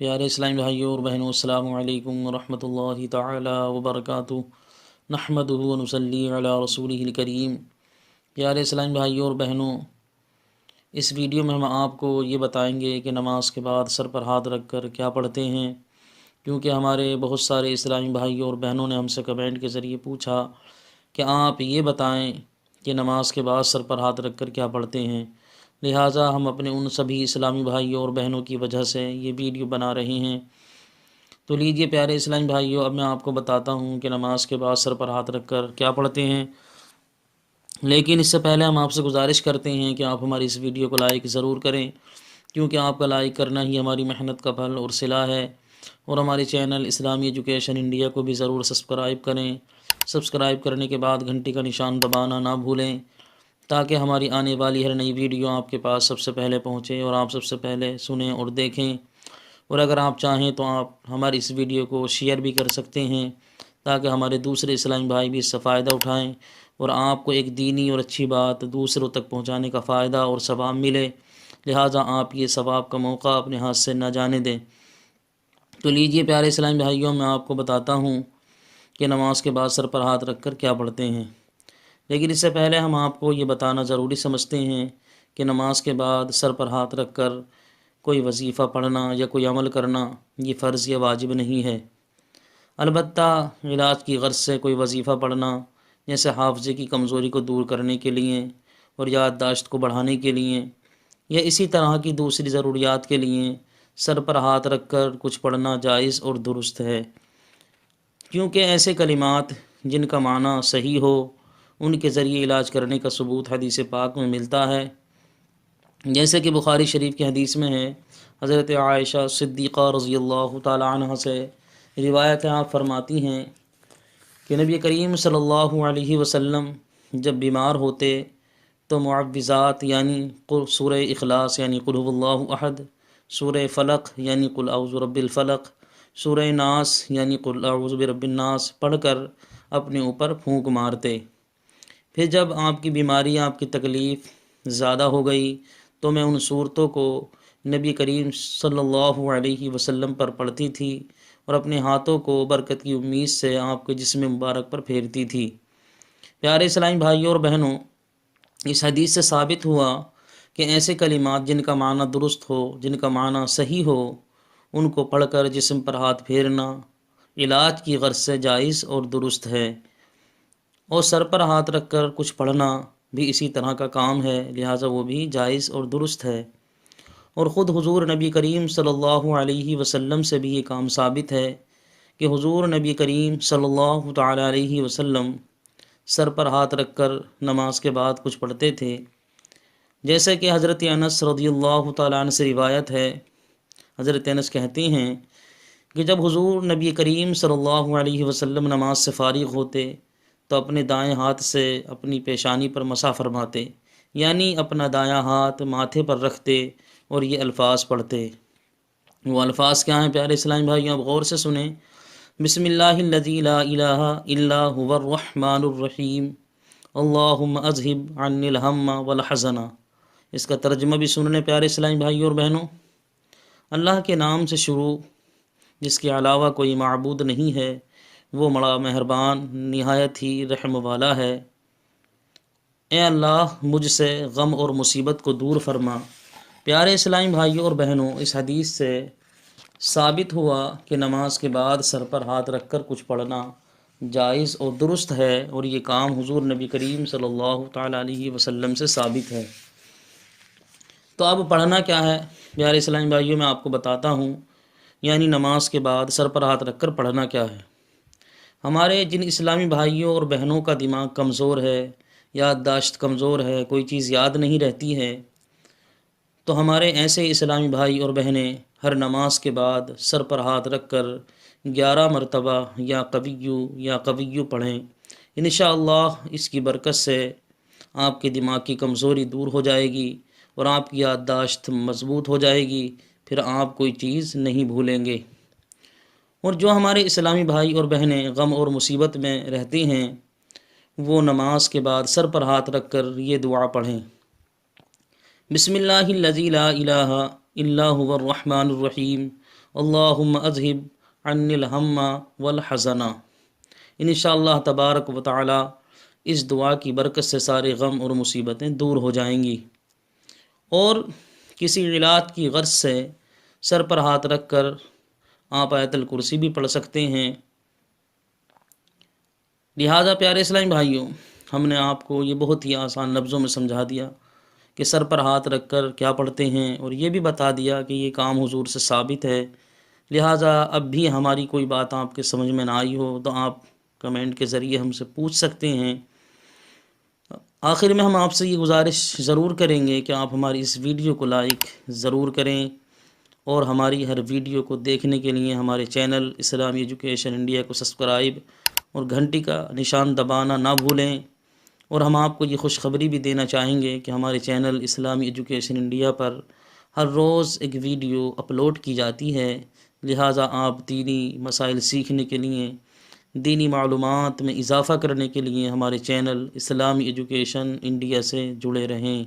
پیارے اسلامی بھائیوں اور بہنوں، السلام علیکم ورحمۃ اللہ تعالی وبرکاتہ۔ نحمدہ ونصلی علی رسولہ الکریم۔ پیارے اسلامی بھائیوں اور بہنوں، اس ویڈیو میں ہم آپ کو یہ بتائیں گے کہ نماز کے بعد سر پر ہاتھ رکھ کر کیا پڑھتے ہیں، کیونکہ ہمارے بہت سارے اسلامی بھائیوں اور بہنوں نے ہم سے کمنٹ کے ذریعے پوچھا کہ آپ یہ بتائیں کہ نماز کے بعد سر پر ہاتھ رکھ کر کیا پڑھتے ہیں۔ لہٰذا ہم اپنے ان سبھی اسلامی بھائیوں اور بہنوں کی وجہ سے یہ ویڈیو بنا رہے ہیں۔ تو لیجئے پیارے اسلامی بھائیوں، اب میں آپ کو بتاتا ہوں کہ نماز کے بعد سر پر ہاتھ رکھ کر کیا پڑھتے ہیں۔ لیکن اس سے پہلے ہم آپ سے گزارش کرتے ہیں کہ آپ ہماری اس ویڈیو کو لائک ضرور کریں، کیونکہ آپ کا لائک کرنا ہی ہماری محنت کا پھل اور صلہ ہے۔ اور ہمارے چینل اسلامی ایجوکیشن انڈیا کو بھی ضرور سبسکرائب کریں۔ سبسکرائب کرنے کے بعد گھنٹی کا نشان دبانا نہ بھولیں، تاکہ ہماری آنے والی ہر نئی ویڈیو آپ کے پاس سب سے پہلے پہنچے اور آپ سب سے پہلے سنیں اور دیکھیں۔ اور اگر آپ چاہیں تو آپ ہماری اس ویڈیو کو شیئر بھی کر سکتے ہیں، تاکہ ہمارے دوسرے اسلامی بھائی بھی اس سے فائدہ اٹھائیں اور آپ کو ایک دینی اور اچھی بات دوسروں تک پہنچانے کا فائدہ اور ثواب ملے۔ لہٰذا آپ یہ ثواب کا موقع اپنے ہاتھ سے نہ جانے دیں۔ تو لیجئے پیارے اسلامی بھائیوں، میں آپ کو بتاتا ہوں کہ نماز کے بعد سر پر ہاتھ رکھ کر کیا پڑھتے ہیں۔ لیکن اس سے پہلے ہم آپ کو یہ بتانا ضروری سمجھتے ہیں کہ نماز کے بعد سر پر ہاتھ رکھ کر کوئی وظیفہ پڑھنا یا کوئی عمل کرنا یہ فرض یا واجب نہیں ہے۔ البتہ علاج کی غرض سے کوئی وظیفہ پڑھنا، جیسے حافظے کی کمزوری کو دور کرنے کے لیے اور یادداشت کو بڑھانے کے لیے، یا اسی طرح کی دوسری ضروریات کے لیے سر پر ہاتھ رکھ کر کچھ پڑھنا جائز اور درست ہے، کیونکہ ایسے کلمات جن کا معنی صحیح ہو ان کے ذریعے علاج کرنے کا ثبوت حدیث پاک میں ملتا ہے۔ جیسے کہ بخاری شریف کی حدیث میں ہے، حضرت عائشہ صدیقہ رضی اللہ تعالی عنہ سے روایت ہے، آپ فرماتی ہیں کہ نبی کریم صلی اللہ علیہ وسلم جب بیمار ہوتے تو معوذات یعنی سورہ اخلاص یعنی قل هو اللہ احد، سورہ فلق یعنی قل اعوذ برب الفلق، سورہ ناس یعنی قل اعوذ برب الناس پڑھ کر اپنے اوپر پھونک مارتے۔ پھر جب آپ کی بیماری، آپ کی تکلیف زیادہ ہو گئی تو میں ان صورتوں کو نبی کریم صلی اللہ علیہ وسلم پر پڑھتی تھی اور اپنے ہاتھوں کو برکت کی امید سے آپ کے جسم مبارک پر پھیرتی تھی۔ پیارے اسلامی بھائیوں اور بہنوں، اس حدیث سے ثابت ہوا کہ ایسے کلمات جن کا معنی درست ہو، جن کا معنی صحیح ہو، ان کو پڑھ کر جسم پر ہاتھ پھیرنا علاج کی غرض سے جائز اور درست ہے، اور سر پر ہاتھ رکھ کر کچھ پڑھنا بھی اسی طرح کا کام ہے، لہٰذا وہ بھی جائز اور درست ہے۔ اور خود حضور نبی کریم صلی اللہ علیہ وسلم سے بھی یہ کام ثابت ہے کہ حضور نبی کریم صلی اللہ تعالی علیہ وسلم سر پر ہاتھ رکھ کر نماز کے بعد کچھ پڑھتے تھے۔ جیسے کہ حضرت انس رضی اللہ تعالیٰ عنہ سے روایت ہے، حضرت انس کہتے ہیں کہ جب حضور نبی کریم صلی اللہ علیہ وسلم نماز سے فارغ ہوتے تو اپنے دائیں ہاتھ سے اپنی پیشانی پر مسح فرماتے، یعنی اپنا دایاں ہاتھ ماتھے پر رکھتے اور یہ الفاظ پڑھتے۔ وہ الفاظ کیا ہیں پیارے اسلامی بھائیوں، آپ غور سے سنیں۔ بسم اللہ الذی لا الہ الا هو الرحمن الرحیم، اللہم اذہب عنی الہم والحزن۔ اس کا ترجمہ بھی سننے پیارے اسلامی بھائیوں اور بہنوں۔ اللہ کے نام سے شروع، جس کے علاوہ کوئی معبود نہیں ہے، وہ بڑا مہربان نہایت ہی رحم والا ہے۔ اے اللہ، مجھ سے غم اور مصیبت کو دور فرما۔ پیارے اسلامی بھائیوں اور بہنوں، اس حدیث سے ثابت ہوا کہ نماز کے بعد سر پر ہاتھ رکھ کر کچھ پڑھنا جائز اور درست ہے، اور یہ کام حضور نبی کریم صلی اللہ تعالیٰ علیہ وسلم سے ثابت ہے۔ تو اب پڑھنا کیا ہے پیارے اسلامی بھائیوں، میں آپ کو بتاتا ہوں، یعنی نماز کے بعد سر پر ہاتھ رکھ کر پڑھنا کیا ہے۔ ہمارے جن اسلامی بھائیوں اور بہنوں کا دماغ کمزور ہے، یادداشت کمزور ہے، کوئی چیز یاد نہیں رہتی ہے، تو ہمارے ایسے اسلامی بھائی اور بہنیں ہر نماز کے بعد سر پر ہاتھ رکھ کر 11 مرتبہ یا قویو پڑھیں۔ انشاءاللہ اس کی برکت سے آپ کے دماغ کی کمزوری دور ہو جائے گی اور آپ کی یادداشت مضبوط ہو جائے گی، پھر آپ کوئی چیز نہیں بھولیں گے۔ اور جو ہمارے اسلامی بھائی اور بہنیں غم اور مصیبت میں رہتے ہیں، وہ نماز کے بعد سر پر ہاتھ رکھ کر یہ دعا پڑھیں، بسم اللہ الذی لا الہ الا هو الرحمن الرحیم، اللہم اذہب عنی الہم والحزن۔ انشاءاللہ تبارک و تعالی اس دعا کی برکت سے سارے غم اور مصیبتیں دور ہو جائیں گی۔ اور کسی علاج کی غرض سے سر پر ہاتھ رکھ کر آپ آیت الکرسی بھی پڑھ سکتے ہیں۔ لہٰذا پیارے اسلامی بھائیوں، ہم نے آپ کو یہ بہت ہی آسان لفظوں میں سمجھا دیا کہ سر پر ہاتھ رکھ کر کیا پڑھتے ہیں، اور یہ بھی بتا دیا کہ یہ کام حضور سے ثابت ہے۔ لہٰذا اب بھی ہماری کوئی بات آپ کے سمجھ میں نہ آئی ہو تو آپ کمنٹ کے ذریعے ہم سے پوچھ سکتے ہیں۔ آخر میں ہم آپ سے یہ گزارش ضرور کریں گے کہ آپ ہماری اس ویڈیو کو لائک ضرور کریں، اور ہماری ہر ویڈیو کو دیکھنے کے لیے ہمارے چینل اسلامی ایجوکیشن انڈیا کو سبسکرائب اور گھنٹی کا نشان دبانا نہ بھولیں۔ اور ہم آپ کو یہ خوشخبری بھی دینا چاہیں گے کہ ہمارے چینل اسلامی ایجوکیشن انڈیا پر ہر روز ایک ویڈیو اپلوڈ کی جاتی ہے۔ لہٰذا آپ دینی مسائل سیکھنے کے لیے، دینی معلومات میں اضافہ کرنے کے لیے ہمارے چینل اسلامی ایجوکیشن انڈیا سے جڑے رہیں۔